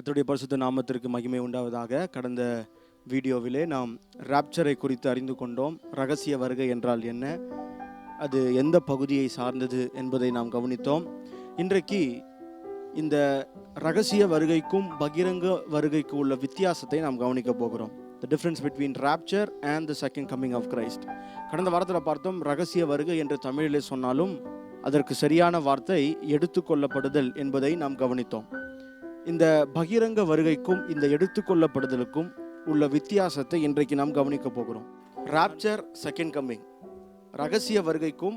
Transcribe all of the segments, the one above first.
கர்த்தருடைய பரிசுத்த நாமத்திற்கு மகிமை உண்டாவதாக. கடந்த வீடியோவிலே நாம் ராப்சரை குறித்து அறிந்து கொண்டோம். ரகசிய வருகை என்றால் என்ன, அது எந்த பகுதியை சார்ந்தது என்பதை நாம் கவனித்தோம். இன்றைக்கு இந்த ரகசிய வருகைக்கும் பகிரங்க வருகைக்கு உள்ள வித்தியாசத்தை நாம் கவனிக்க போகிறோம். The difference between rapture and the second coming of Christ. கடந்த வாரத்தில் பார்த்தோம், ரகசிய வருகை என்று தமிழிலே சொன்னாலும் அதற்கு சரியான வார்த்தை எடுத்துக்கொள்ளப்படுதல் என்பதை நாம் கவனித்தோம். இந்த பகிரங்க வருகைக்கும் இந்த எடுத்துக்கொள்ளப்படுதலுக்கும் உள்ள வித்தியாசத்தை இன்றைக்கு நாம் கவனிக்க போகிறோம். ராப்சர், செகண்ட் கம்மிங், ரகசிய வருகைக்கும்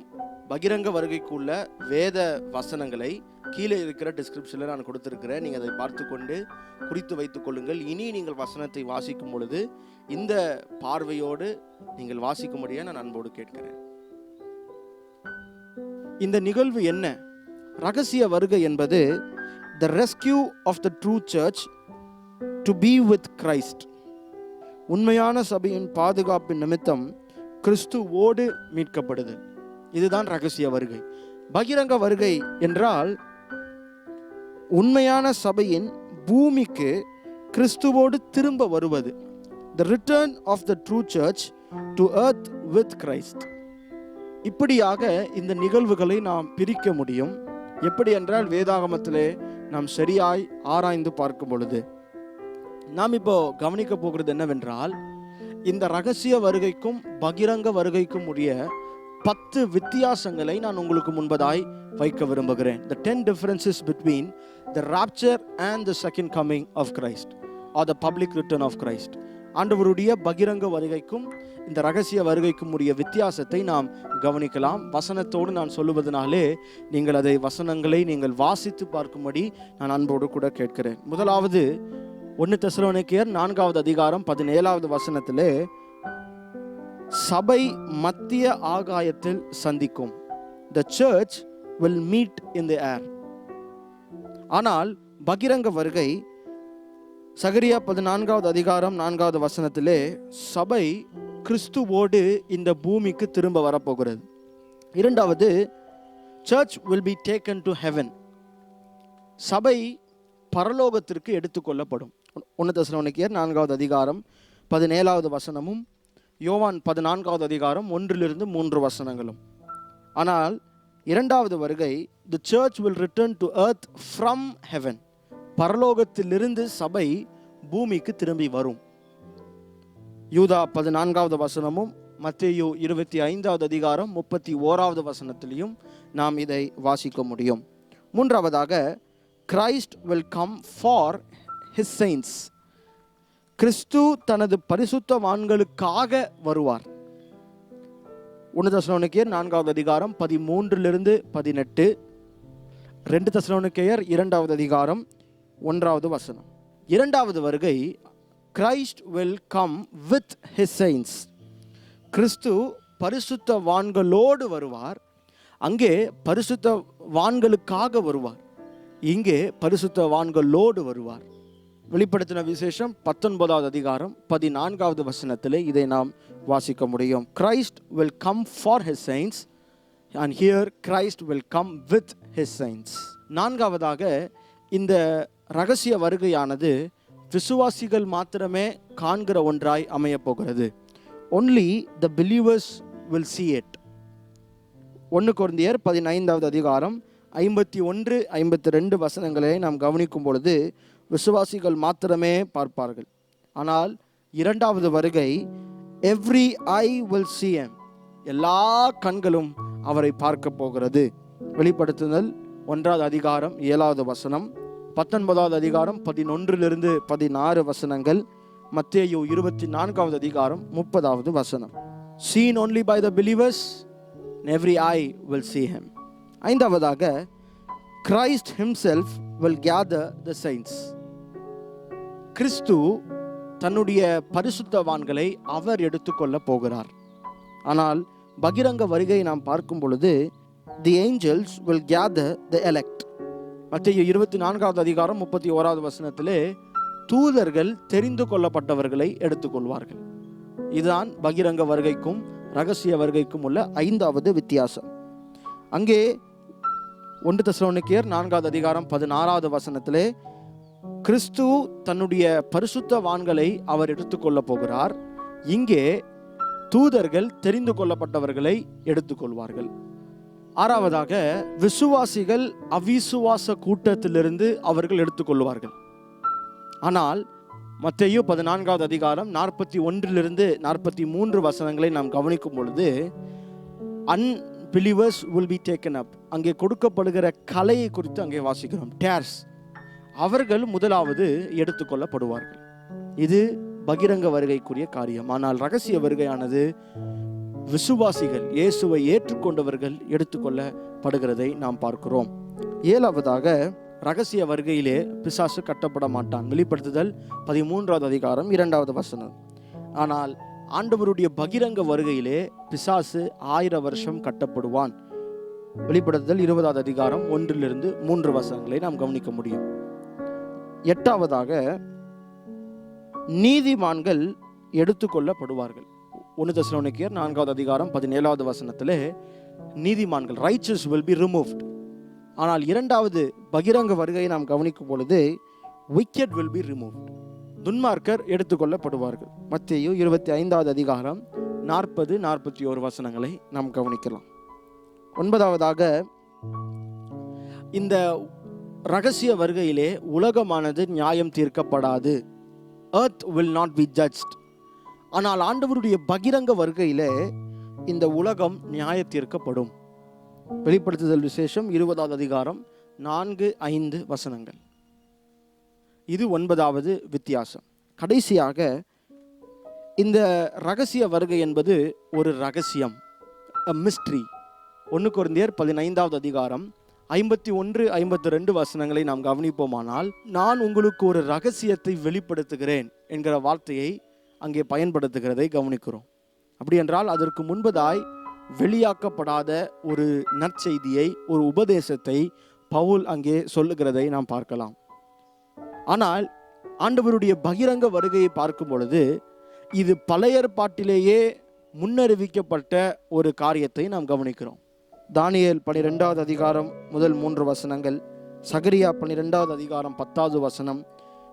பகிரங்க வருகைக்கும் உள்ள வேத வசனங்களை கீழே இருக்கிற டிஸ்கிரிப்ஷனில் நான் கொடுத்திருக்கிறேன். நீங்கள் அதை பார்த்து கொண்டு குறித்து வைத்துக் கொள்ளுங்கள். இனி நீங்கள் வசனத்தை வாசிக்கும் பொழுது இந்த பார்வையோடு நீங்கள் வாசிக்கும்படியாக நான் அன்போடு கேட்கிறேன். இந்த நிகழ்வு என்ன? ரகசிய வருகை என்பது the rescue of the true church to be with Christ. உண்மையான சபையின் பாதுகாப்பின் நிமித்தம் கிறிஸ்துவோடு மீட்கப்படுதல், இதுதான் ரகசிய வருகை. பகிரங்க வருகை என்றால் உண்மையான சபையின் பூமிக்கு கிறிஸ்துவோடு திரும்ப வருவது. The return of the true church to earth with Christ. இப்படியாக இந்த நிகழ்வுகளை நாம் பிரிக்க முடியும். எப்படி என்றால், வேதாகமத்திலே நாம் சரியாய் ஆராய்ந்து பார்க்கும் பொழுது நாம் இப்போ கவனிக்க போகிறது என்னவென்றால், இந்த ரகசிய வருகைக்கும் பகிரங்க வருகைக்கும் உரிய 10 வித்தியாசங்களை நான் உங்களுக்கு முன்பதாய் வைக்க விரும்புகிறேன். The 10 differences between the rapture and the second coming of Christ or the public return of Christ. ஆண்டவருடைய பகிரங்க வருகைக்கும் இந்த ரகசிய வருகைக்கும் உரிய வித்தியாசத்தை நாம் கவனிக்கலாம். வசனத்தோடு நான் சொல்லுவதனாலே நீங்கள் அதை வசனங்களை நீங்கள் வாசித்து பார்க்கும்படி நான் அன்போடு கூட கேட்கிறேன். முதலாவது 1 தெசலோனிக்கேயர் 4வது அதிகாரம் 17வது வசனத்திலே, சபை மத்திய ஆகாயத்தில் சந்திக்கும். The church will meet in the air. ஆனால் பகிரங்க வருகை சகரியா 14வது அதிகாரம் 4வது வசனத்திலே, சபை கிறிஸ்துவோடு இந்த பூமிக்கு திரும்ப வரப்போகிறது. இரண்டாவது, church will be taken to heaven. சபை பரலோகத்திற்கு எடுத்துக்கொள்ளப்படும். 1 தெசலோனிக்கேயர் 4வது அதிகாரம் 17வது வசனமும் யோவான் 14வது அதிகாரம் 1-3 வசனங்களும். ஆனால் இரண்டாவது வருகை, the church will return to earth from heaven. பரலோகத்திலிருந்து சபை பூமிக்கு திரும்பி வரும். யூதா 14வது வசனமும் மத்தேயு 25வது அதிகாரம் 31வது வசனத்திலையும் நாம் இதை வாசிக்க முடியும். மூன்றாவதாக, Christ will come for his saints. கிறிஸ்து தனது பரிசுத்தவான்களுக்காக வருவார். 1 தெசலோனிக்கேயர் 4வது அதிகாரம் 13-18, 2 தெசலோனிக்கேயர் 2வது அதிகாரம் 1வது வசனம். இரண்டாவது வருகை, Christ will come with his saints. கிறிஸ்து பரிசுத்தவான்களோடு வருவார். அங்கே பரிசுத்தவான்களுக்காக வருவார், இங்கே பரிசுத்தவான்களோடு வருவார். வெளிப்படுத்தின விசேஷம் 19வது அதிகாரம் 14வது வசனத்திலே இதை நாம் வாசிக்க முடியும். Christ will come for his saints and here Christ will come with his saints. நான்காவதாக, இந்த ரகசிய வருகையானது விசுவாசிகள் மாத்திரமே காண்கிற ஒன்றாய் அமைய போகிறது. Only the believers will see it. 1 கொரிந்தியர் 15வது அதிகாரம் 51-52 வசனங்களை நாம் கவனிக்கும் பொழுது விசுவாசிகள் மாத்திரமே பார்ப்பார்கள். ஆனால் இரண்டாவது வருகை, every eye will see him. எல்லா கண்களும் அவரை பார்க்க போகிறது. வெளிப்படுத்துதல் 1வது அதிகாரம் 7வது வசனம், 19வது அதிகாரம் 11-16 வசனங்கள், மத்தேயு 24வது அதிகாரம் 30வது வசனம். Seen only by the believers, and every eye will see him. ஐந்தாவதாக, Christ himself will gather the saints. கிறிஸ்து தன்னுடைய பரிசுத்தவான்களை அவர் எடுத்துக்கொள்ள போகிறார். ஆனால் பகிரங்க வருகை நாம் பார்க்கும் பொழுது, the angels will gather the elect. மத்தேயு 24வது அதிகாரம் 31வது வசனத்திலே, தூதர்கள் தெரிந்து கொள்ளப்பட்டவர்களை எடுத்துக்கொள்வார்கள். இதுதான் பகிரங்க வருகைக்கும் ரகசிய வருகைக்கும் உள்ள 5வது வித்தியாசம். அங்கே 1 தெசலோனிக்கேயர் 4வது அதிகாரம் 16வது வசனத்திலே, கிறிஸ்து தன்னுடைய பரிசுத்தவான்களை அவர் எடுத்துக்கொள்ள போகிறார். இங்கே தூதர்கள் தெரிந்து கொள்ளப்பட்டவர்களை எடுத்துக்கொள்வார்கள். ஆறாவதாக, விசுவாசிகள் அவிசுவாச கூட்டத்திலிருந்து அவர்கள் எடுத்துக்கொள்வார்கள். ஆனால் மத்தேயு 14வது அதிகாரம் 41 43 வசனங்களை நாம் கவனிக்கும் பொழுது unbelievers will be taken up, அங்கே கொடுக்கப்படுகிற கலையை குறித்து அங்கே வாசிக்கிறோம். டேர்ஸ், அவர்கள் முதலாவது எடுத்துக்கொள்ளப்படுவார்கள். இது பகிரங்க வருகைக்குரிய காரியம். ஆனால் ரகசிய வருகையானது விசுவாசிகள், இயேசுவை ஏற்றுக்கொண்டவர்கள் எடுத்துக்கொள்ளப்படுகிறதை நாம் பார்க்கிறோம். ஏழாவதாக, ரகசிய வருகையிலே பிசாசு கட்டப்பட மாட்டான். வெளிப்படுத்துதல் 13வது அதிகாரம் 2வது வசனம். ஆனால் ஆண்டவருடைய பகிரங்க வருகையிலே பிசாசு 1000 வருஷம் கட்டப்படுவான். வெளிப்படுத்துதல் 20வது அதிகாரம் 1-3 வசனங்களை நாம் கவனிக்க முடியும். எட்டாவதாக, நீதிமான்கள் எடுத்துக்கொள்ளப்படுவார்கள். 1 தெசலோனிக்கேயர் 4வது அதிகாரம் 17வது வசனத்திலே நீதிமான்கள், righteous will be removed. ஆனால் இரண்டாவது பகிரங்க வருகையை நாம் கவனிக்கும் பொழுது wicked will be removed, துன்மார்க்கர் எடுத்துக்கொள்ளப்படுவார்கள். மத்தேயு 25வது அதிகாரம் 40-41 வசனங்களை நாம் கவனிக்கலாம். ஒன்பதாவதாக, இந்த ரகசிய வருகையிலே உலகமானது நியாயம் தீர்க்கப்படாது. earth will not be judged. ஆனால் ஆண்டவருடைய பகிரங்க வருகையிலே இந்த உலகம் நியாய தீர்க்கப்படும். வெளிப்படுத்துதல் விசேஷம் 20வது அதிகாரம் 4-5 வசனங்கள். இது 9வது வித்தியாசம். கடைசியாக, இந்த ரகசிய வருகை என்பது ஒரு ரகசியம், மிஸ்ட்ரி. 1 கொரிந்தியர் 15வது அதிகாரம் 51-52 வசனங்களை நாம் கவனிப்போமானால், நான் உங்களுக்கு ஒரு ரகசியத்தை வெளிப்படுத்துகிறேன் என்கிற வார்த்தையை அங்கே பயன்படுத்துகிறதை கவனிக்கிறோம். அப்படி என்றால் அதற்கு முன்பதாய் வெளியாக்கப்படாத ஒரு நற்செய்தியை, ஒரு உபதேசத்தை பவுல் அங்கே சொல்லுகிறதை நாம் பார்க்கலாம். ஆனால் ஆண்டவருடைய பகிரங்க வருகையை பார்க்கும் பொழுது இது பழைய ஏற்பாட்டிலேயே முன்னறிவிக்கப்பட்ட ஒரு காரியத்தை நாம் கவனிக்கிறோம். தானியேல் 12வது அதிகாரம் முதல் 3 வசனங்கள், சகரியா 12வது அதிகாரம் 10வது வசனம்,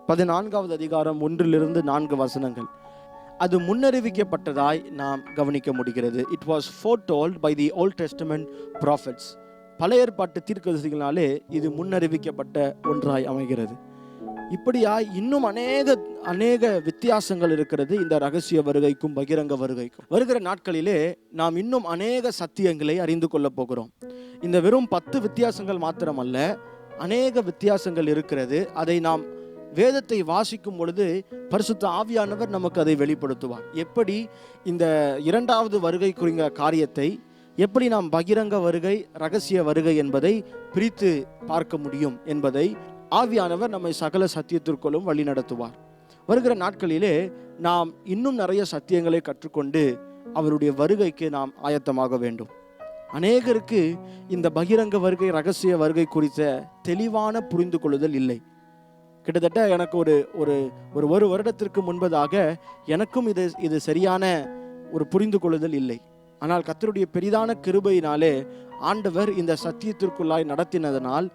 14வது அதிகாரம் 1-4 வசனங்கள், அது முன்னறிவிக்கப்பட்டதாய் நாம் கவனிக்க முடிகிறது. It was foretold by the Old Testament prophets. பழைய ஏற்பாட்டு தீர்க்கதரிசிகளாலே இது முன்னறிவிக்கப்பட்ட ஒன்றாய் அமைகிறது. இப்படியாய் இன்னும் அநேக வித்தியாசங்கள் இருக்கிறது இந்த ரகசிய வருகைக்கும் பகிரங்க வருகைக்கும். வருகிற நாட்களிலே நாம் இன்னும் அநேக சத்தியங்களை அறிந்து கொள்ள போகிறோம். இந்த வெறும் 10 வித்தியாசங்கள் மாத்திரமல்ல, அநேக வித்தியாசங்கள் இருக்கிறது. அதை நாம் வேதத்தை வாசிக்கும் பொழுது பரிசுத்த ஆவியானவர் நமக்கு அதை வெளிப்படுத்துவார். எப்படி இந்த இரண்டாவது வருகைக்குரிய காரியத்தை எப்படி நாம் பகிரங்க வருகை, ரகசிய வருகை என்பதை பிரித்து பார்க்க முடியும் என்பதை ஆவியானவர் நம்மை சகல சத்தியத்திற்குள்ளும் வழி நடத்துவார். வருகிற நாட்களிலே நாம் இன்னும் நிறைய சத்தியங்களை கற்றுக்கொண்டு அவருடைய வருகைக்கு நாம் ஆயத்தமாக வேண்டும். அநேகருக்கு இந்த பகிரங்க வருகை, ரகசிய வருகை குறித்த தெளிவான புரிந்து கொள்ளுதல் இல்லை. கிட்டத்தட்ட எனக்கு ஒரு வருடத்திற்கு முன்பதாக எனக்கும் இது சரியான ஒரு புரிந்து கொள்ளுதல் இல்லை. ஆனால் கர்த்தருடைய பெரிதான கிருபையினாலே ஆண்டவர் இந்த சத்தியத்திற்குள்ளாய் நடத்தினதனால்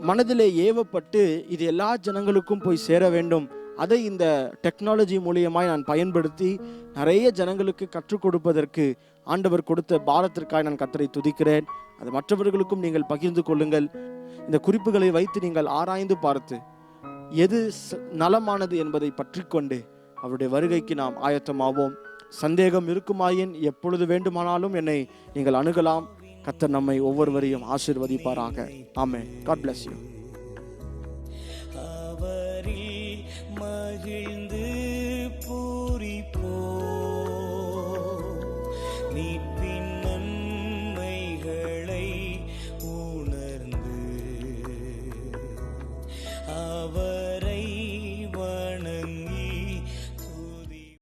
மனதிலே ஏவப்பட்டு இது எல்லா ஜனங்களுக்கும் போய் சேர வேண்டும். அதை இந்த டெக்னாலஜி மூலியமாய் நான் பயன்படுத்தி நிறைய ஜனங்களுக்கு கற்றுக் கொடுப்பதற்கு ஆண்டவர் கொடுத்த பாரத்திற்காக நான் கர்த்தரை துதிக்கிறேன். அது மற்றவர்களுக்கும் நீங்கள் பகிர்ந்து கொள்ளுங்கள். இந்த குறிப்புகளை வைத்து நீங்கள் ஆராய்ந்து பார்த்து எது நலமானது என்பதை பற்றி கொண்டு அவருடைய வருகைக்கு நாம் ஆயத்தமாவோம். சந்தேகம் இருக்குமாயின் எப்பொழுது வேண்டுமானாலும் என்னை நீங்கள் அணுகலாம். கர்த்தர் நம்மை ஒவ்வொருவரையும் ஆசீர்வதிப்பாராக. ஆமென். God bless you.